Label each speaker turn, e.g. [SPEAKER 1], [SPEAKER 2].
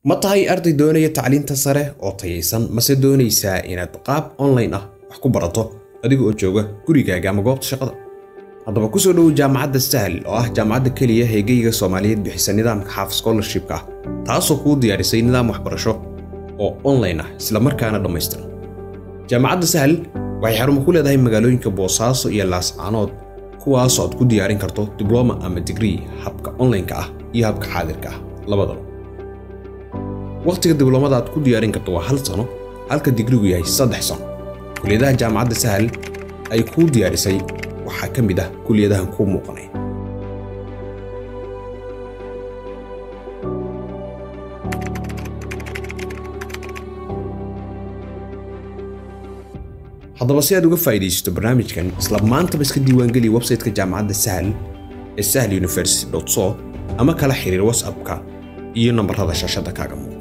[SPEAKER 1] ma tahay arday doonaya tacliinta sare oo tayaysan mase doonaysaa inaad qaab online ah wax ku barato adiga oo jooga gurigaaga ama goobta shaqada haddaba ku soo dhow jaamacadda Sahal oo ah jaamacadda kaliya ee geeyiga Soomaaliyeed bixisa nidaamka half scholarship ah taasoo ku diyaarisay nidaam waxbarasho oo online ah isla markaana dhameystiran jaamacadda Sahal waxay xarumo ku leedahay magaalooyinka Boosaaso iyo Laascaanood kuwaas oo aad ku diyaarin karto diploma ama degree habka online-ka ah iyo habka xaadirka ah labadaba waqtiga diblomada aad ku diyaarin karto waa 1 sano halka digrigu yahay 3 sano kulliyadaha jaamacadda Sahal ay ku diyaarisay waxa kamid ah kulliyadaha ku muuqanay haddaba si aad uga faa'iidaysato barnaamijkan isla maanta iska diiwaan geli website-ka jaamacadda Sahal ee sahluniversity.so ama kala xiriir WhatsApp-ka iyo nambarada shaashada kaaga muuqda